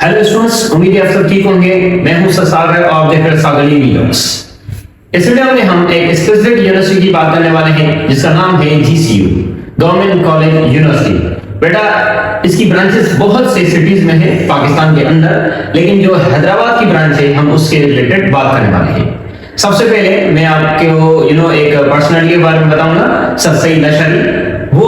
Hello students, उम्मीद है आप सब ठीक होंगे। मैं हूं सर सागर और आप देख रहे हैं सागरी वीलॉग्स। इस वीडियो में हम एक स्पेसिफिक यूनिवर्सिटी की बात करने वाले हैं जिसका नाम है GCU, गवर्नमेंट कॉलेज यूनिवर्सिटी। बेटा इसकी ब्रांचेस बहुत से सिटीज में है पाकिस्तान के अंदर, लेकिन जो हैदराबाद की ब्रांच है हम उसके रिलेटेड बात करने वाले हैं। सबसे पहले मैं आपको एक पर्सनालिटी के बारे में बताऊंगा, सर सईद लशकरी। वो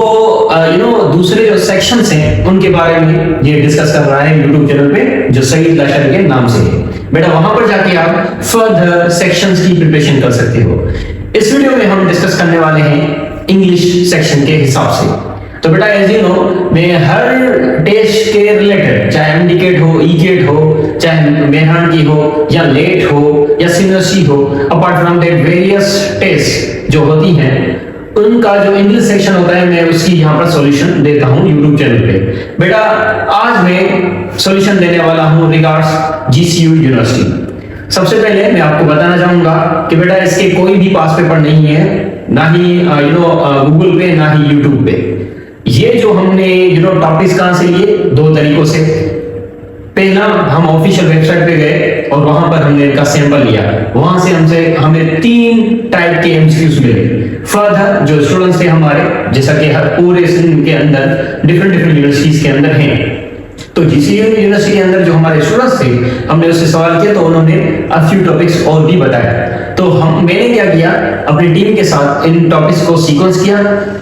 दूसरे जो सेक्शंस हैं उनके बारे में ये डिस्कस कर रहा है यूट्यूब चैनल पे जो सईद लशकरी के नाम से है। बेटा वहां पर जाके आप फर्दर सेक्शंस की प्रिपरेशन कर सकते हो। इस वीडियो में हम डिस्कस करने वाले हैं इंग्लिश सेक्शन के हिसाब से। तो बेटा एज यू नो, मैं हर टेस्ट के रिलेटेड, चाहे एमडीकेट हो, ईकेट हो, चाहे मेहरान की हो या लेट हो या सीनियरसी हो, apart from that various test जो होती हैं उनका जो इंग्लिश सेक्शन होता है मैं उसकी यहाँ पर सॉल्यूशन देता हूँ यूट्यूब चैनल पे। बेटा आज मैं सॉल्यूशन देने वाला हूँ रिगार्ड्स GCU यूनिवर्सिटी। सबसे पहले मैं आपको बताना चाहूंगा कि बेटा इसके कोई भी पास पेपर नहीं है, ना ही गूगल पे ना ही यूट्यूब पे। ये जो हमने टॉपिक्स कहां से लिए, दो तरीकों से। पहला, हम ऑफिशियल वेबसाइट पे गए और वहां पर हमने इनका सैंपल लिया। वहां से हमें 3 टाइप के एमसीक्यूज मिले। फर्दर जो स्टूडेंट्स थे हमारे, जैसा कि हर पूरे के अंदर डिफरेंट यूनिवर्सिटीज के अंदर हैं, तो GCU यूनिवर्सिटी के अंदर जो हमारे स्टूडेंट्स थे हमने उससे सवाल किया तो उन्होंने अ फ्यू टॉपिक्स और भी बताया। तो मैंने क्या किया, अपनी टीम के साथ इन टॉपिक्स को सीक्वेंस किया,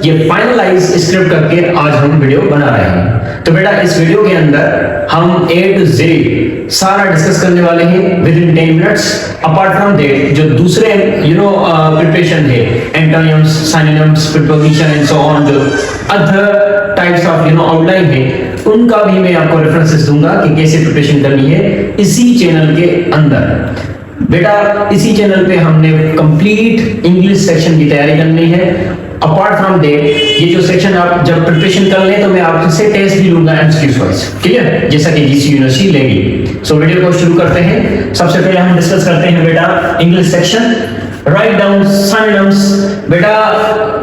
ये फाइनलाइज स्क्रिप्ट करके आज हम वीडियो बना रहे हैं। तो बेटा इस वीडियो के अंदर हम A to Z सारा डिस्कस करने वाले हैं with in 10 minutes. Apart from that जो दूसरे प्रिपरेशन है, antonyms, synonyms, preposition and so on, जो अदर टाइप्स ऑफ आउटलाइन है, उनका भी मैं आपको रेफरेंसेस दूंगा कि कैसे प्रिपरेशन करनी है इसी चैनल के अंदर। बेटा इसी चैनल पे हमने कंप्लीट इंग्लिश सेक्शन की तैयारी करनी है। अपार्ट फ्रॉम दैट ये जो सेक्शन आप जब प्रिपरेशन कर लें तो मैं आपसे टेस्ट भी लूंगा एमसीक्यूज वाइज, क्लियर, जैसा कि GCU यूनिवर्सिटी लेगी। सो वीडियो को शुरू करते हैं। सबसे पहले हम डिस्कस करते हैं बेटा English section. Write down synonyms. बेटा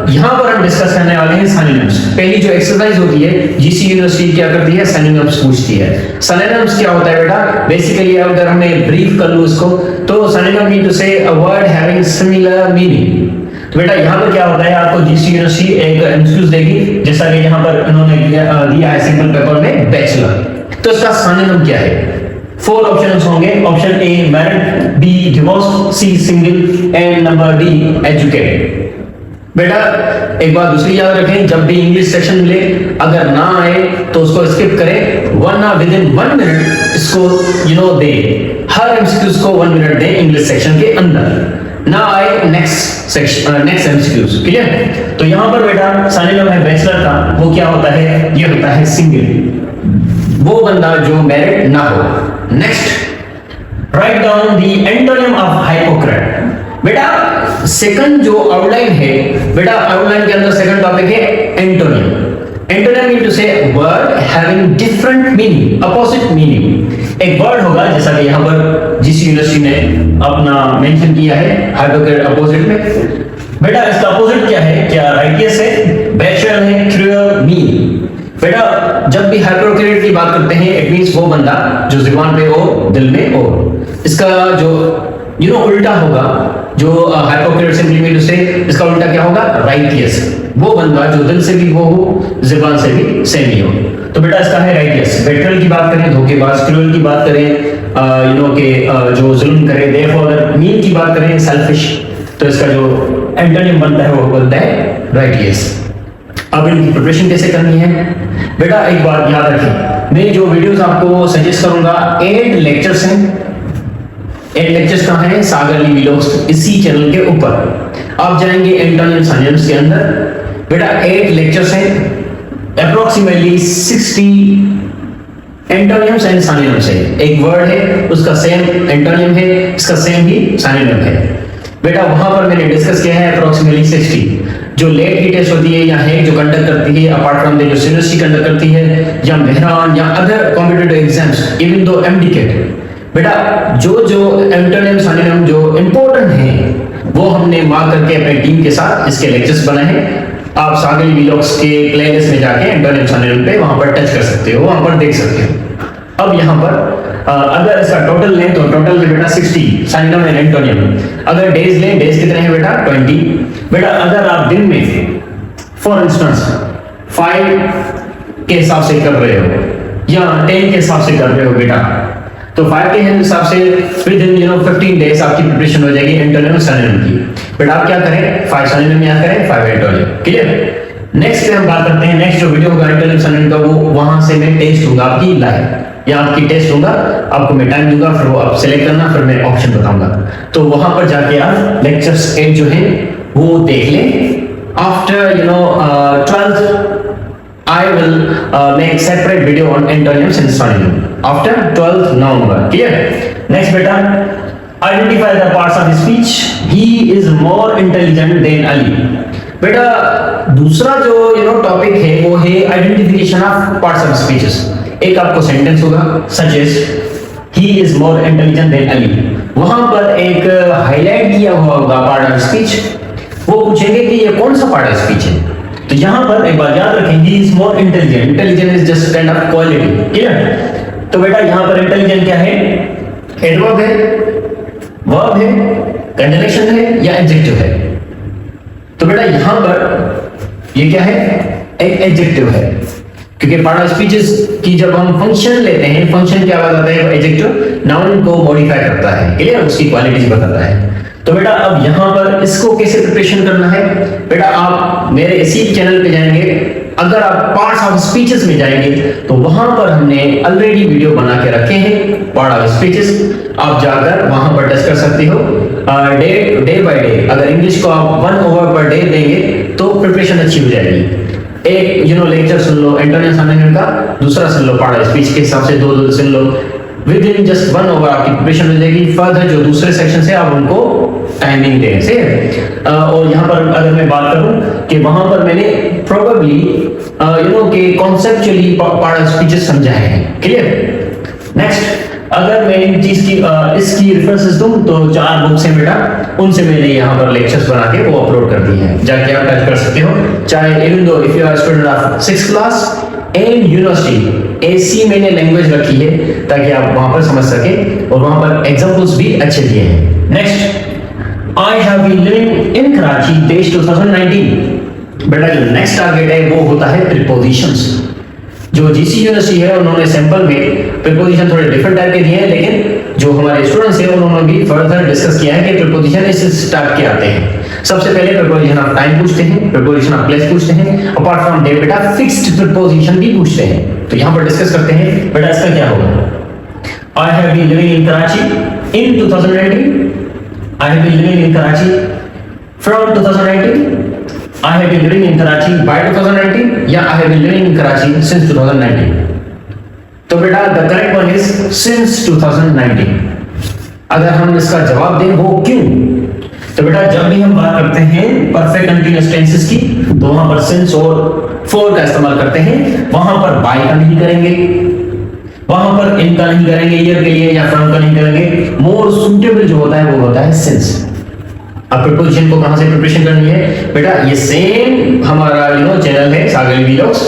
यहां पर हम डिस्कस करने वाले हैं सिनोनिम्स। पहली जो एक्सरसाइज होती है GCU यूनिवर्सिटी क्या करती है, सिनोनिम्स पूछती है। सिनोनिम्स क्या होता है बेटा, बेसिकली अगर हमें ब्रीफ कर लूं इसको तो सिनोनिम मीन टू से a word having similar meaning. तो बेटा यहाँ पर क्या होता है, आपको GCU यूनिवर्सिटी एक एमसीक्यूज देगी, जैसा कि यहाँ पर इन्होंने दिया है सिंपल पेपर में बैचलर। तो इसका सिनोनिम क्या है? 4 ऑप्शंस होंगे। Option A married, B divorced, C single and number D educated. बेटा एक बात दूसरी याद रखें, जब भी इंग्लिश सेक्शन मिले अगर ना आए तो उसको स्किप करें, वरना विद इन 1 मिनट इसको दे। हर एमसीक्यूज को 1 मिनट दें इंग्लिश सेक्शन के अंदर, ना आए नेक्स्ट एमसीक्यूज, क्लियर। तो यहां पर बेटा सिनोनिम है बैचलर का, वो क्या होता है, ये होता है सिंगल, वो बंदा जो मैरिड ना हो। Next, write down the antonym of hypocrite. बेटा सेकंड जो आउटलाइन है, बेटा आउटलाइन के अंदर सेकंड टॉपिक है antonym. Antonym mean to say word having different meaning, opposite meaning. एक वर्ड होगा जैसा कि यहां पर GCU यूनिवर्सिटी ने अपना मेंशन किया है हाइपोक्रेट अपोजिट में। बेटा इसका अपोजिट क्या है, क्या राइटियस है, बैचलर है, क्रूअल, मीन। बेटा जब भी हाइपोक्रेट की बात करते हैं इट मींस वो बंदा जो जुबान पे हो दिल में हो। इसका जो उल्टा होगा, जो हाइपोक्रेट सिंपली मीन टू से इसका उल्टा क्या होगा, राइटियस, वो बंदा जो दिल से भी वो हो, जुबान से भी सेम ही हो। तो बेटा इसका है राइटियस। बेट्रेयल की बात करें, धोखेबाज, क्रूअल की बात करें, जो जुल्म करे, देयरफॉर मीन की बात करें, सेल्फिश, तो इसका जो एंटोनिम बनता है वो बनता है राइटियस। अब इनकी प्रिपरेशन कैसे करनी है? बेटा एक बात याद रखें, मैं जो वीडियोस आपको सजेस्ट करूंगा 8 लेक्चर्स हैं। 8 लेक्चर्स कहां हैं, सागरली वीलॉग्स इसी चैनल के ऊपर। आप जाएंगे एंटोनिम सिनोनिम्स के अंदर, बेटा 8 लेक्चर्स हैं, अप्रोक्सीमेटली 60 एंटोनिम्स एंड सिनोनिम्स है। एक वर्ड है उसका सेम एंटोनिम है, इसका सेम ही सिनोनिम है। बेटा वहां पर मैंने डिस्कस किया है अप्रोक्सीमेटली 60 जो लेट की टेस्ट होती है या है जो कंडक्ट करती है, अपार्ट फ्रॉम द जो यूनिवर्सिटी कंडक्ट करती है, या मेहरान या other competitive exams, even though MDCAT. बेटा जो एंटोनिम सिनोनिम जो इंपॉर्टेंट है वो हमने मार्क करके अपनी टीम के साथ इसके लेक्चर्स बनाए हैं। आप सागरी वीलॉग्स के प्लेलिस्ट में जाके एंटोनिम सिनोनिम पे वहां पर टच कर सकते हो, वहां पर देख सकते हो। अब यहाँ पर अगर इसका टोटल लें तो टोटल है बेटा 60 सिनोनिम एंड एंटोनिम। अगर डेज लें, डेज कितने हैं बेटा 20। बेटा अगर आप दिन में फॉर इंस्टेंस 5 के हिसाब से कर रहे हो या 10 के हिसाब से कर रहे हो बेटा, तो 5 के हिसाब से विद इन 15 डेज आपकी प्रिपरेशन हो जाएगी एंटोनिम सिनोनिम की। बेटा आप क्या करें, 5 सिनोनिम याद करें, 5 एंटोनिम। क्लियर। नेक्स्ट पे हम बात करते हैं, नेक्स्ट जो वीडियो होगा एंटोनिम सिनोनिम का, वो वहां से मैं टेस्ट दूंगा आपकी लाइव, या आपकी टेस्ट दूंगा, आपको मैं टाइम दूंगा, फिर वो आप सिलेक्ट करना, फिर मैं ऑप्शन बताऊंगा। तो वहां पर जाके आप लेक्चर्स 8 जो है वो देख लें। After 12th I will make separate video on antonyms and synonyms after 12th November. Clear? Next beta, identify the parts of speech. He is more intelligent than Ali. बेटा दूसरा जो टॉपिक है वो है identification of parts of speeches. एक आपको sentence होगा such as he is more intelligent than Ali, वहां पर एक हाईलाइट किया हुआ होगा पार्ट ऑफ स्पीच। वो पूछेंगे कि ये कौन सा पार्ट ऑफ स्पीच है, तो यहां पर एक बार याद रखें ही is more intelligent, intelligent is just kind of quality. Clear. तो बेटा यहां पर इंटेलिजेंट क्या है, एडवर्ब है, वर्ब है, कंजंक्शन है या एडजेक्टिव है। तो बेटा यहां पर ये क्या है, एक एडजेक्टिव है, क्योंकि पार्ट ऑफ स्पीचेस की जब हम फंक्शन लेते हैं, फंक्शन क्या बताता है, एडजेक्टिव नाउन को मॉडिफाई करता है। क्लियर, उसकी क्वालिटीज बताता है। तो बेटा अब यहां पर इसको कैसे प्रिपरेशन करना है, बेटा आप मेरे इसी चैनल पे जाएंगे, अगर आप पार्ट्स ऑफ स्पीचेस में जाएंगे तो वहां पर हमने ऑलरेडी वीडियो बना के रखे हैं पार्ट ऑफ स्पीचेस, आप जाकर वहां पर टेस्ट कर सकते हो डे बाय डे। अगर इंग्लिश को आप 1 ओवर पर डे देंगे तो प्रिपरेशन अच्छी हो जाएगी। एक लेक्चर सुन लो एंटोनिम सिनोनिम का, दूसरा सुन लो पार्ट ऑफ स्पीच के हिसाब से, दो सुन लो, विद इन जस्ट 1 ओवर आपकी प्रिपरेशन हो जाएगी। फर्दर जो दूसरे सेक्शन से आप उनको टाइमिंग दें से। और यहाँ पर अगर मैं बात करूं कि वहां पर मैंने प्रोबेबली कि कॉन्सेप्चुअली पार्ट ऑफ स्पीचेस समझाए हैं। क्लियर। नेक्स्ट, अगर मैं इन चीज की इसकी रेफरेंसेस दूं तो 4 बुक्स हैं बेटा, उनसे मैंने यहाँ पर लेक्चर्स बना के वो अपलोड कर दी हैं, जाके आप टच कर सकते हो। चाहे even though if you are student of 6th class and university, ऐसी मैंने लैंग्वेज रखी है ताकि आप वहां पर समझ सके, और वहां पर एग्जांपल्स भी अच्छे दिए हैं। Next, I have been living in Karachi days 2019। बेटा जो नेक्स्ट टारगेट है वो होता है प्रीपोजिशंस। जो जीसी यूनिवर्सिटी है उन्होंने सैंपल में प्रीपोजिशन थोड़े डिफरेंट टाइप के दिए हैं, लेकिन जो हमारे स्टूडेंट्स हैं उन्होंने भी फर्दर डिस्कस किया है कि प्रीपोजिशन इस टाइप के आते हैं। सबसे पहले प्रीपोजिशन ऑफ टाइम पूछते हैं, प्रीपोजिशन ऑफ प्लेस पूछते हैं, अपार्ट फ्रॉम डेट बेटा फिक्स्ड प्रीपोजिशन भी पूछते हैं। तो यहां पर डिस्कस करते हैं बेटा इसका क्या होगा। I have been living in Karachi in 2019, I have been living in Karachi from 2019, I have been living in Karachi by 2019, या I have been living in Karachi since 2019। तो बेटा the correct one is since 2019। अगर हम इसका जवाब दें वो क्यों, तो बेटा जब भी हम बात करते हैं परफेक्ट कंटीन्यूअस टेंसेस की तो वहां पर since और for का इस्तेमाल करते हैं, वहां पर by का नहीं करेंगे, वहां पर इनका नहीं करेंगे ईयर के लिए, या फ्रॉम का नहीं करेंगे। मोर सूटेबल जो होता है वो होता है सिंस। अब प्रीपोजिशन को कहां से प्रिपरेशन करनी है बेटा, ये सेम हमारा चैनल है सागर वीलॉग्स,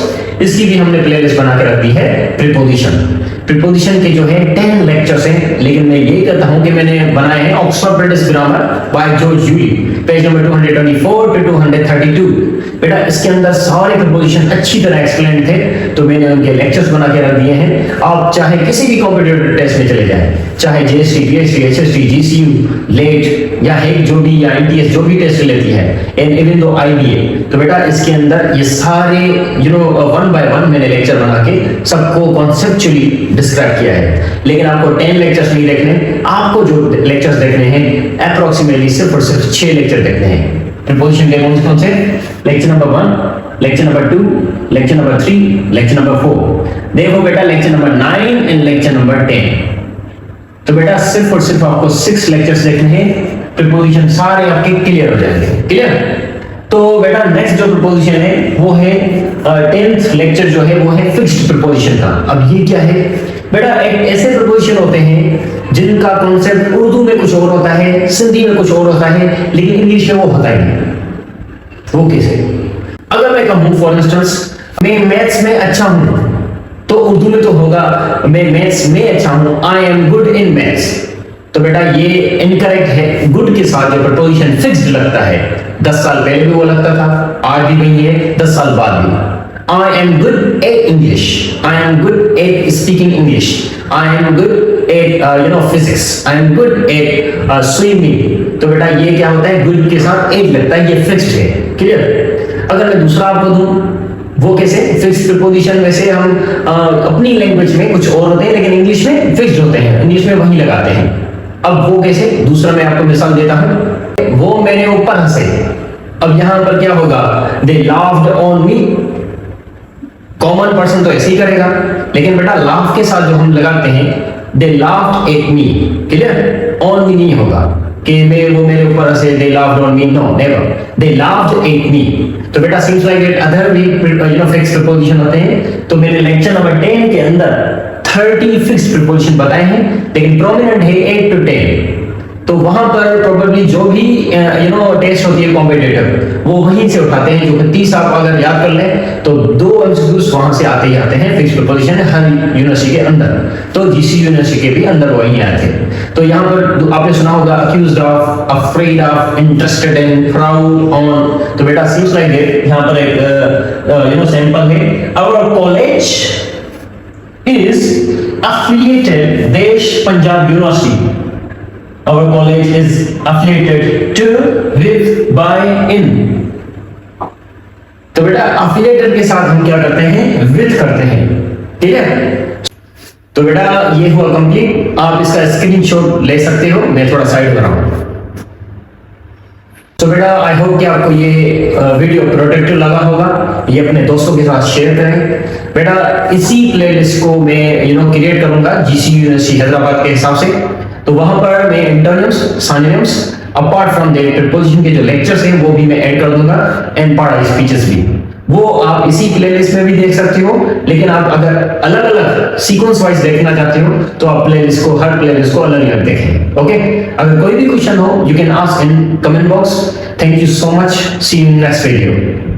इसकी भी हमने प्लेलिस्ट बना के रख दी है प्रीपोजिशन। प्रीपोजिशन के जो है 10 लेक्चर्स हैं, लेकिन मैं यही कहता हूं कि मैंने बनाए हैं Oxford British grammar by George Yule, page number 224 to 232। बेटा इसके अंदर सारे प्रीपोजिशन अच्छी तरह एक्सप्लेन थे, तो मैंने उनके लेक्चर्स बना के रख दिए हैं। आप चाहे किसी भी कॉम्पिटिटिव टेस्ट में चले जाएं, चाहे JST, PhD, HST, GCU, late या हेक जो भी, या एनटीएस जो भी टेस्ट लेती है, एंड इवन दो आईबीए, तो बेटा इसके अंदर ये सारे 1 by 1 मैंने लेक्चर बना के सबको कॉन्सेप्चुअली डिस्क्राइब किया है। लेकिन आपको 10 लेक्चर्स नहीं देखने, आपको जो लेक्चर्स देखने हैं अप्रोक्सीमेटली सिर्फ और सिर्फ 6 लेक्चर देखने हैं। प्रीपोजिशन के कौन से, lecture number 1, lecture number 2, lecture number 3, lecture number 4। देखो बेटा lecture number 9 and lecture number 10। तो बेटा सिर्फ और सिर्फ आपको 6 लेक्चर्स देखने हैं, प्रीपोजिशन सारे आपके क्लियर हो जाएंगे। क्लियर। तो बेटा नेक्स्ट जो प्रीपोजिशन है वो है 10th लेक्चर जो है वो है फिक्स्ड प्रीपोजिशन का। अब ये क्या है बेटा, एक ऐसे प्रीपोजिशन होते हैं जिनका कॉन्सेप्ट उर्दू में कुछ और होता है, सिंधी में कुछ और होता है, लेकिन इंग्लिश में वो होता ही नहीं। वो कैसे, अगर मैं कहूं फॉर इंस्टेंस मैं मैथ्स में अच्छा हूं, तो उर्दू में तो होगा मैं मैथ्स में अच्छा हूं, I am good in maths. तो बेटा ये इनकरेक्ट है, गुड के साथ जो प्रपोजिशन फिक्स्ड लगता है, 10 साल पहले भी वो लगता था, आज भी वही है, 10 साल बाद भी। I am good at English, I am good at speaking English, I am good at physics, I am good at swimming. तो बेटा ये क्या होता है, गुड के साथ एट लगता है, ये फिक्स्ड है। क्लियर? अगर मैं दूसरा आपको दूं, वो कैसे? फिक्स्ड प्रीपोजिशन वैसे हम अपनी लैंग्वेज में कुछ और होते हैं, लेकिन इंग्लिश में फिक्स्ड होते हैं, इंग्लिश में वही लगाते हैं। अब वो कैसे? दूसरा मैं आपको मिसाल देता हूं, वो मेरे ऊपर हंसे। अब यहां पर क्या होगा? They laughed on me. Common person तो ऐसे ही करेगा, लेकिन बेटा लाफ के साथ जो हम लगाते हैं, they laughed at me. Clear? On me नहीं होगा कि वो मेरे ऊपर हंसे, they laughed on me, no never, they laughed at me. तो बेटा सीम्स लाइक दैट अदर भी फिक्स्ड प्रीपोजिशन होते हैं। तो मैंने लेक्चर नंबर 10 के अंदर 30 फिक्स्ड प्रीपोजिशन बताए हैं, लेकिन प्रोमिनेंट है 8 to 10। तो वहां पर प्रोबेबली जो भी टेस्ट होती है कॉम्पिटिटिव, वो वहीं से उठाते हैं, जो कि 30 आप अगर याद कर लें तो 2 एमसीक्यूज वहां से आते ही आते हैं फिक्स्ड प्रीपोजिशन हर यूनिवर्सिटी के अंदर। तो जीसी यूनिवर्सिटी के भी अंदर वही आए थे। तो यहाँ पर आपने सुना होगा accused of, afraid of, interested in, proud on. तो बेटा सीम्स लाइक दैट यहाँ पर एक सैंपल है। Our college is affiliated Desh Punjab University. Our college is affiliated to, with, by, in. तो बेटा affiliated के साथ हम क्या करते हैं? with करते हैं। ठीक है? तो बेटा ये हुआ कंप्लीट। आप इसका स्क्रीनशॉट ले सकते हो, मैं थोड़ा साइड कर रहा हूं। तो बेटा आई होप कि आपको ये वीडियो प्रोडक्टिव लगा होगा। ये अपने दोस्तों के साथ शेयर करें। बेटा इसी प्लेलिस्ट को मैं क्रिएट करूंगा जीसी यूनिवर्सिटी हैदराबाद के हिसाब से। तो वहां पर मैं antonyms, synonyms, apart from that preposition के जो लेक्चर्स हैं वो भी मैं ऐड कर दूंगा, एंड पार्ट ऑफ स्पीचेस भी। वो आप इसी प्लेलिस्ट में भी देख सकते हो, लेकिन आप अगर अलग अलग सीक्वेंस वाइज देखना चाहते हो तो आप प्लेलिस्ट को, हर प्लेलिस्ट को अलग अलग देखें। ओके? अगर कोई भी क्वेश्चन हो, you can ask in comment box. Thank you so much, see you in next video.